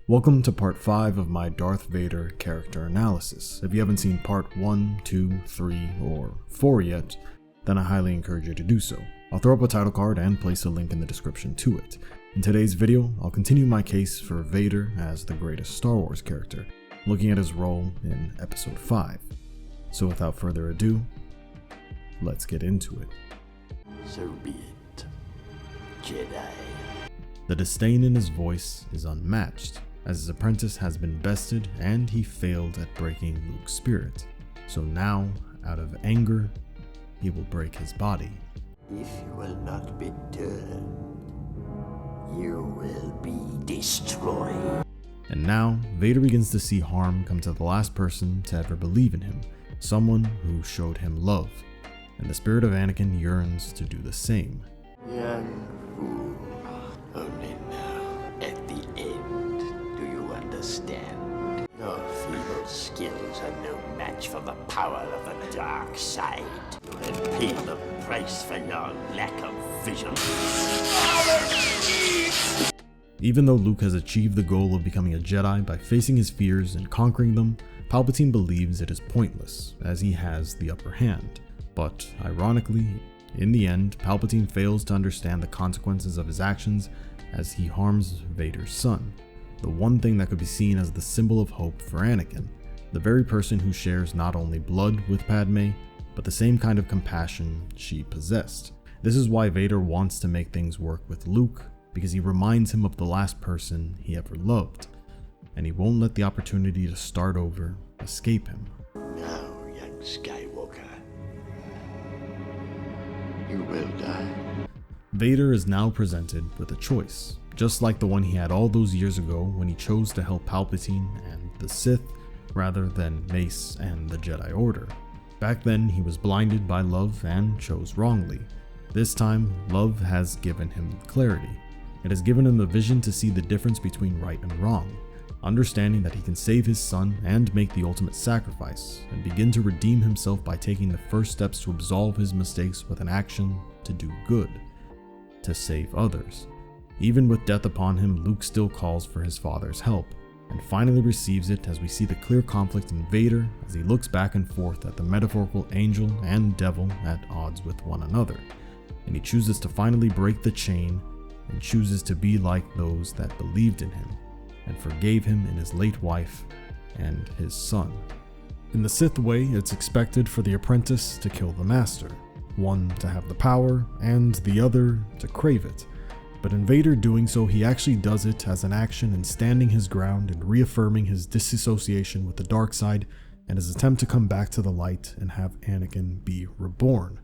Welcome to part 5 of my Darth Vader Character Analysis. If you haven't seen part 1, 2, 3, or 4 yet, then I highly encourage you to do so. I'll throw up a title card and place a link in the description to it. In today's video, I'll continue my case for Vader as the greatest Star Wars character, looking at his role in Episode 5. So without further ado, let's get into it. So be it, Jedi. The disdain in his voice is unmatched, as his apprentice has been bested and he failed at breaking Luke's spirit. So now, out of anger, he will break his body. If you will not be turned, you will be destroyed. And now, Vader begins to see harm come to the last person to ever believe in him, someone who showed him love, and the spirit of Anakin yearns to do the same. Young fool, only now, at the end, do you understand? Your feeble skills are no match for the power of the dark side. You have paid the price for your lack of vision. Even though Luke has achieved the goal of becoming a Jedi by facing his fears and conquering them, Palpatine believes it is pointless, as he has the upper hand. But, ironically, in the end, Palpatine fails to understand the consequences of his actions as he harms Vader's son, the one thing that could be seen as the symbol of hope for Anakin, the very person who shares not only blood with Padme, but the same kind of compassion she possessed. This is why Vader wants to make things work with Luke, because he reminds him of the last person he ever loved, and he won't let the opportunity to start over escape him. Now, young Skywalker, you will die. Vader is now presented with a choice, just like the one he had all those years ago when he chose to help Palpatine and the Sith rather than Mace and the Jedi Order. Back then, he was blinded by love and chose wrongly. This time, love has given him clarity. It has given him the vision to see the difference between right and wrong, understanding that he can save his son and make the ultimate sacrifice, and begin to redeem himself by taking the first steps to absolve his mistakes with an action to do good, to save others. Even with death upon him, Luke still calls for his father's help, and finally receives it as we see the clear conflict in Vader as he looks back and forth at the metaphorical angel and devil at odds with one another, and he chooses to finally break the chain and chooses to be like those that believed in him and forgave him in his late wife and his son. In the Sith way, it's expected for the apprentice to kill the master, one to have the power and the other to crave it. But in Vader doing so, he actually does it as an action in standing his ground and reaffirming his disassociation with the dark side and his attempt to come back to the light and have Anakin be reborn.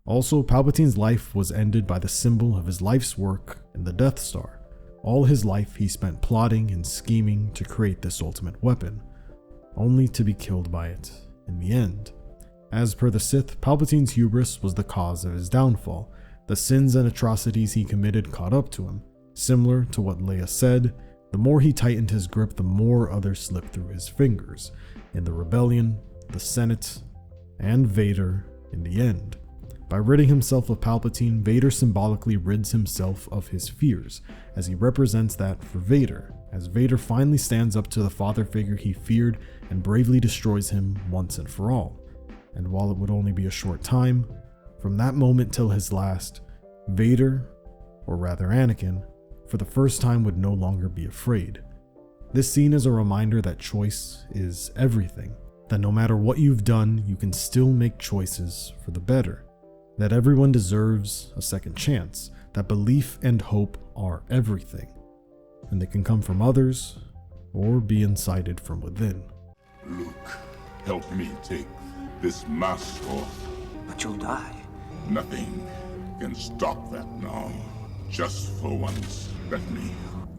Also, Palpatine's life was ended by the symbol of his life's work in the Death Star. All his life he spent plotting and scheming to create this ultimate weapon, only to be killed by it in the end. As per the Sith, Palpatine's hubris was the cause of his downfall. The sins and atrocities he committed caught up to him. Similar to what Leia said, the more he tightened his grip, the more others slipped through his fingers. In the rebellion, the Senate, and Vader in the end. By ridding himself of Palpatine, Vader symbolically rids himself of his fears, as he represents that for Vader, as Vader finally stands up to the father figure he feared and bravely destroys him once and for all. And while it would only be a short time, from that moment till his last, Vader, or rather Anakin, for the first time would no longer be afraid. This scene is a reminder that choice is everything, that no matter what you've done, you can still make choices for the better. That everyone deserves a second chance, that belief and hope are everything, and they can come from others or be incited from within. Luke, help me take this mask off. But you'll die. Nothing can stop that now. Just for once, let me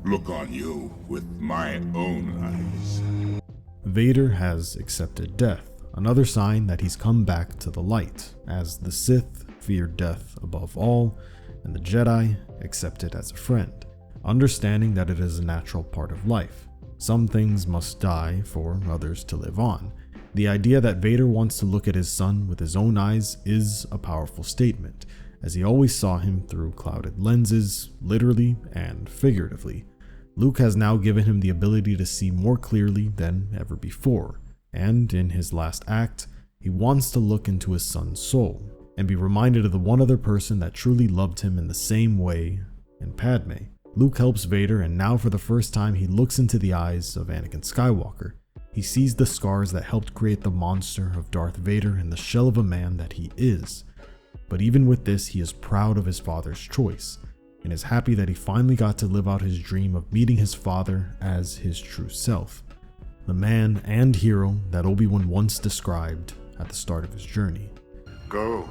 look on you with my own eyes. Vader has accepted death, another sign that he's come back to the light, as the Sith feared death above all, and the Jedi accept it as a friend, understanding that it is a natural part of life. Some things must die for others to live on. The idea that Vader wants to look at his son with his own eyes is a powerful statement, as he always saw him through clouded lenses, literally and figuratively. Luke has now given him the ability to see more clearly than ever before, and in his last act, he wants to look into his son's soul and be reminded of the one other person that truly loved him in the same way in Padme. Luke helps Vader, and now for the first time he looks into the eyes of Anakin Skywalker. He sees the scars that helped create the monster of Darth Vader in the shell of a man that he is. But even with this, he is proud of his father's choice, and is happy that he finally got to live out his dream of meeting his father as his true self, the man and hero that Obi-Wan once described at the start of his journey. Go,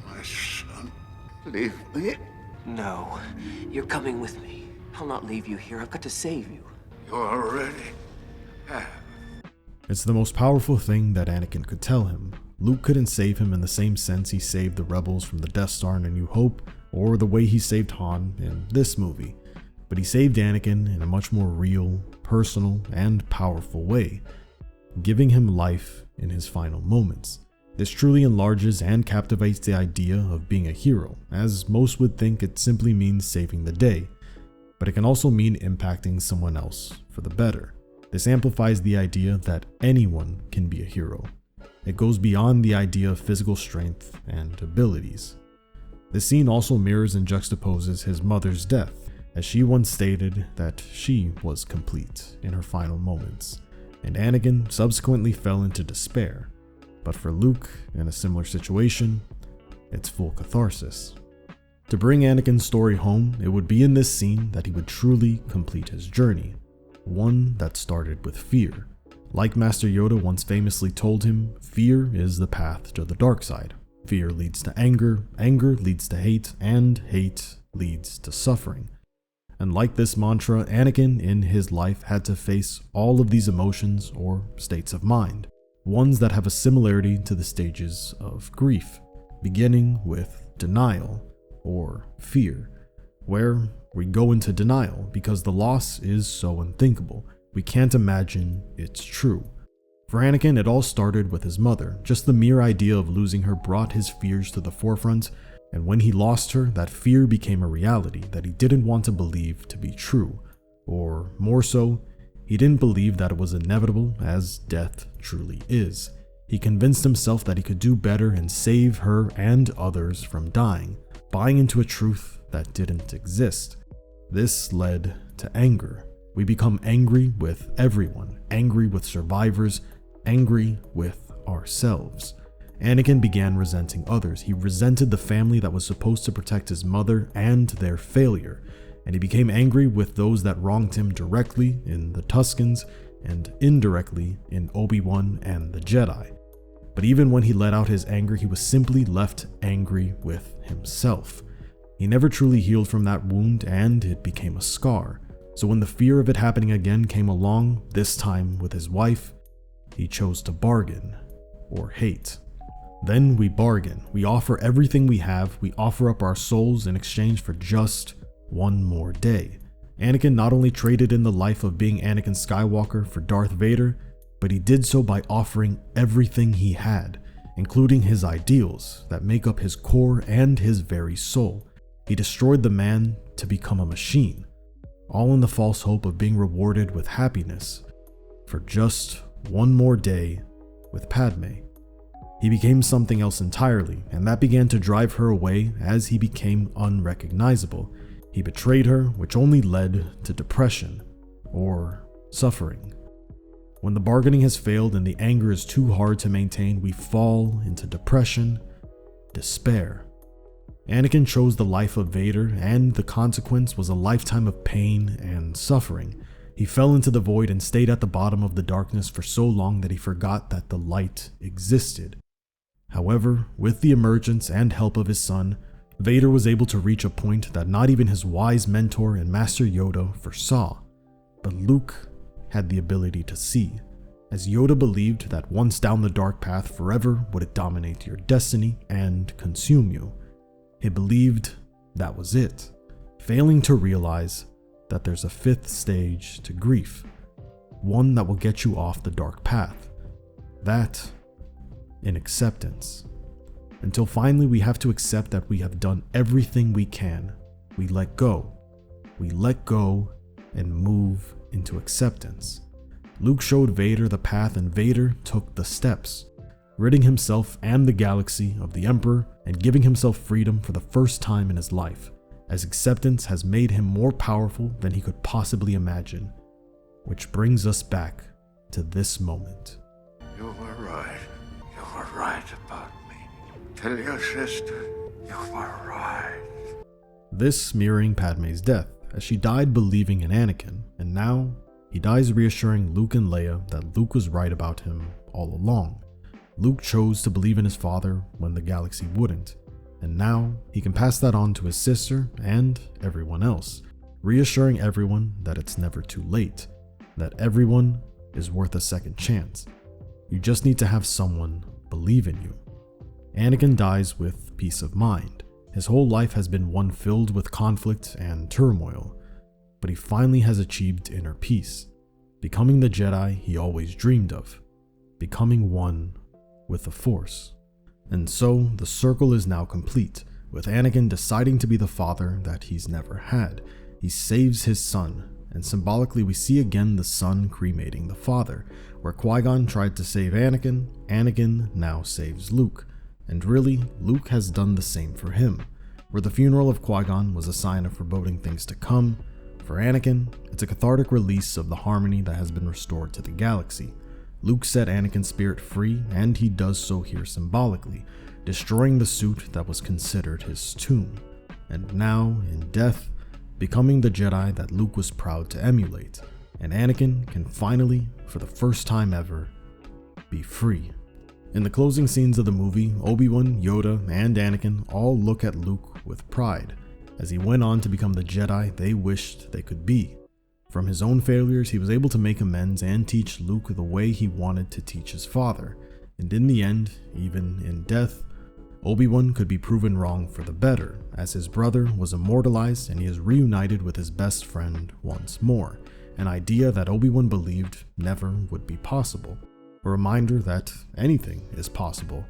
my son. Leave me. No, you're coming with me. I'll not leave you here. I've got to save you. You already have. It's the most powerful thing that Anakin could tell him. Luke couldn't save him in the same sense he saved the rebels from the Death Star in A New Hope, or the way he saved Han in this movie. But he saved Anakin in a much more real, personal, and powerful way, giving him life in his final moments. This truly enlarges and captivates the idea of being a hero, as most would think it simply means saving the day, but it can also mean impacting someone else for the better. This amplifies the idea that anyone can be a hero. It goes beyond the idea of physical strength and abilities. The scene also mirrors and juxtaposes his mother's death, as she once stated that she was complete in her final moments, and Anakin subsequently fell into despair. But for Luke, in a similar situation, it's full catharsis. To bring Anakin's story home, it would be in this scene that he would truly complete his journey, one that started with fear. Like Master Yoda once famously told him, fear is the path to the dark side. Fear leads to anger, anger leads to hate, and hate leads to suffering. And like this mantra, Anakin in his life had to face all of these emotions or states of mind, ones that have a similarity to the stages of grief, beginning with denial or fear, where we go into denial because the loss is so unthinkable. We can't imagine it's true. For Anakin, it all started with his mother. Just the mere idea of losing her brought his fears to the forefront, and when he lost her, that fear became a reality that he didn't want to believe to be true. Or more so, he didn't believe that it was inevitable, as death truly is. He convinced himself that he could do better and save her and others from dying, buying into a truth that didn't exist. This led to anger. We become angry with everyone, angry with survivors, angry with ourselves. Anakin began resenting others. He resented the family that was supposed to protect his mother and their failure, and he became angry with those that wronged him directly in the Tuskens and indirectly in Obi-Wan and the Jedi. But even when he let out his anger, he was simply left angry with himself. He never truly healed from that wound, and it became a scar. So when the fear of it happening again came along, this time with his wife, he chose to bargain, or hate. Then we bargain. We offer everything we have. We offer up our souls in exchange for just one more day. Anakin not only traded in the life of being Anakin Skywalker for Darth Vader, but he did so by offering everything he had, including his ideals that make up his core and his very soul. He destroyed the man to become a machine, all in the false hope of being rewarded with happiness for just one more day with Padme. He became something else entirely, and that began to drive her away as he became unrecognizable. He betrayed her, which only led to depression or suffering. When the bargaining has failed and the anger is too hard to maintain, we fall into depression, despair. Anakin chose the life of Vader, and the consequence was a lifetime of pain and suffering. He fell into the void and stayed at the bottom of the darkness for so long that he forgot that the light existed. However, with the emergence and help of his son, Vader was able to reach a point that not even his wise mentor and Master Yoda foresaw. But Luke had the ability to see, as Yoda believed that once down the dark path, forever would it dominate your destiny and consume you. He believed that was it, failing to realize that there's a fifth stage to grief, one that will get you off the dark path. That in acceptance. Until finally we have to accept that we have done everything we can. We let go. We let go and move into acceptance. Luke showed Vader the path and Vader took the steps, ridding himself and the galaxy of the Emperor and giving himself freedom for the first time in his life, as acceptance has made him more powerful than he could possibly imagine. Which brings us back to this moment. You were right. You were right about me. Tell your sister you were right. This mirroring Padme's death, as she died believing in Anakin, and now he dies reassuring Luke and Leia that Luke was right about him all along. Luke chose to believe in his father when the galaxy wouldn't, and now he can pass that on to his sister and everyone else, reassuring everyone that it's never too late, that everyone is worth a second chance. You just need to have someone believe in you. Anakin dies with peace of mind. His whole life has been one filled with conflict and turmoil, but he finally has achieved inner peace, becoming the Jedi he always dreamed of, becoming one with the Force. And so the circle is now complete, with Anakin deciding to be the father that he's never had. He saves his son, and symbolically we see again the son cremating the father. Where Qui-Gon tried to save Anakin, Anakin now saves Luke. And really, Luke has done the same for him. Where the funeral of Qui-Gon was a sign of foreboding things to come, for Anakin, it's a cathartic release of the harmony that has been restored to the galaxy. Luke set Anakin's spirit free, and he does so here symbolically, destroying the suit that was considered his tomb. And now, in death, becoming the Jedi that Luke was proud to emulate. And Anakin can finally, for the first time ever, be free. In the closing scenes of the movie, Obi-Wan, Yoda, and Anakin all look at Luke with pride, as he went on to become the Jedi they wished they could be. From his own failures, he was able to make amends and teach Luke the way he wanted to teach his father. And in the end, even in death, Obi-Wan could be proven wrong for the better, as his brother was immortalized and he is reunited with his best friend once more, an idea that Obi-Wan believed never would be possible. A reminder that anything is possible,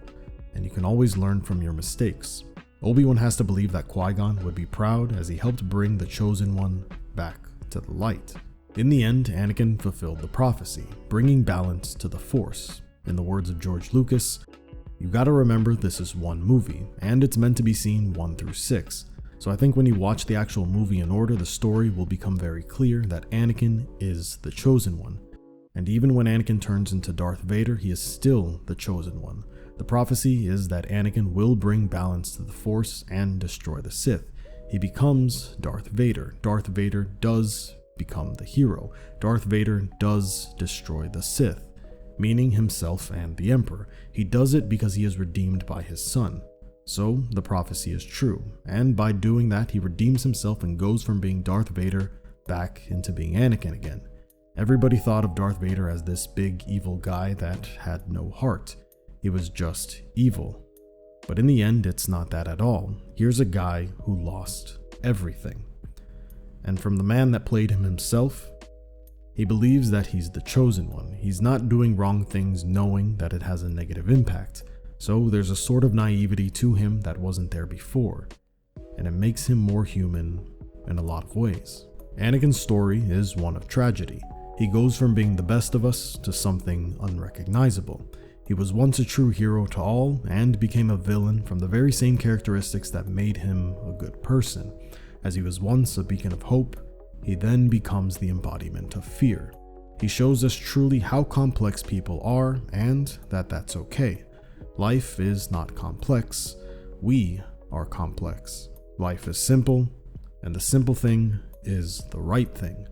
and you can always learn from your mistakes. Obi-Wan has to believe that Qui-Gon would be proud as he helped bring the Chosen One back to the light. In the end, Anakin fulfilled the prophecy, bringing balance to the Force. In the words of George Lucas, you gotta remember this is one movie, and it's meant to be seen 1 through 6. So I think when you watch the actual movie in order, the story will become very clear that Anakin is the Chosen One. And even when Anakin turns into Darth Vader, he is still the Chosen One. The prophecy is that Anakin will bring balance to the Force and destroy the Sith. He becomes Darth Vader. Darth Vader does become the hero. Darth Vader does destroy the Sith, meaning himself and the Emperor. He does it because he is redeemed by his son. So the prophecy is true, and by doing that, he redeems himself and goes from being Darth Vader back into being Anakin again. Everybody thought of Darth Vader as this big evil guy that had no heart. He was just evil. But in the end, it's not that at all. Here's a guy who lost everything. And from the man that played him himself, he believes that he's the Chosen One. He's not doing wrong things knowing that it has a negative impact. So there's a sort of naivety to him that wasn't there before. And it makes him more human in a lot of ways. Anakin's story is one of tragedy. He goes from being the best of us to something unrecognizable. He was once a true hero to all and became a villain from the very same characteristics that made him a good person. As he was once a beacon of hope, he then becomes the embodiment of fear. He shows us truly how complex people are and that that's okay. Life is not complex, we are complex. Life is simple, and the simple thing is the right thing.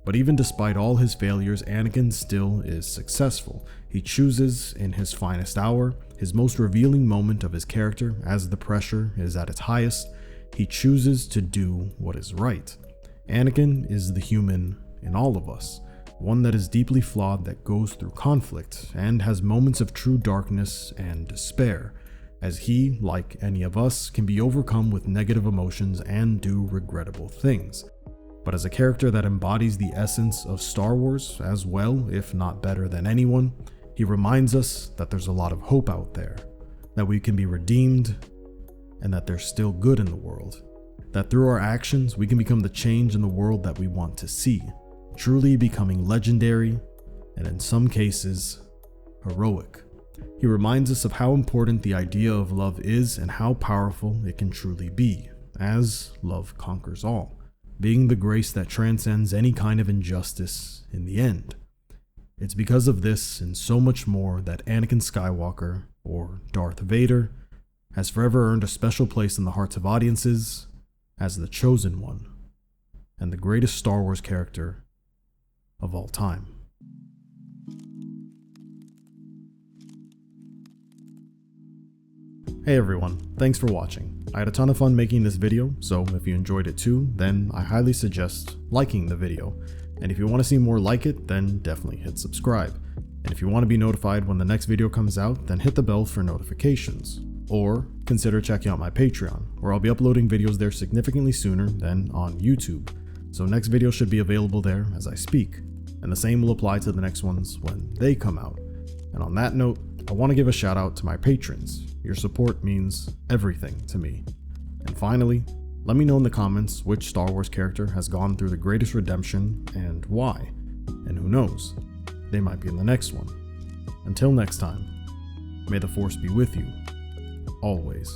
But even despite all his failures, Anakin still is successful. He chooses, in his finest hour, his most revealing moment of his character, as the pressure is at its highest, he chooses to do what is right. Anakin is the human in all of us, one that is deeply flawed, that goes through conflict, and has moments of true darkness and despair, as he, like any of us, can be overcome with negative emotions and do regrettable things. But as a character that embodies the essence of Star Wars as well, if not better than anyone, he reminds us that there's a lot of hope out there, that we can be redeemed, and that there's still good in the world. that through our actions we can become the change in the world that we want to see, truly becoming legendary and in some cases, heroic. He reminds us of how important the idea of love is and how powerful it can truly be, as love conquers all, being the grace that transcends any kind of injustice in the end. It's because of this and so much more that Anakin Skywalker, or Darth Vader, has forever earned a special place in the hearts of audiences as the chosen one and the greatest Star Wars character of all time. Hey everyone, thanks for watching. I had a ton of fun making this video, so if you enjoyed it too, then I highly suggest liking the video. And if you want to see more like it, then definitely hit subscribe. And if you want to be notified when the next video comes out, then hit the bell for notifications. Or consider checking out my Patreon, where I'll be uploading videos there significantly sooner than on YouTube. So next video should be available there as I speak, and the same will apply to the next ones when they come out. And on that note, I want to give a shout out to my patrons. Your support means everything to me. And finally, let me know in the comments which Star Wars character has gone through the greatest redemption and why. And who knows, they might be in the next one. Until next time, may the Force be with you, always.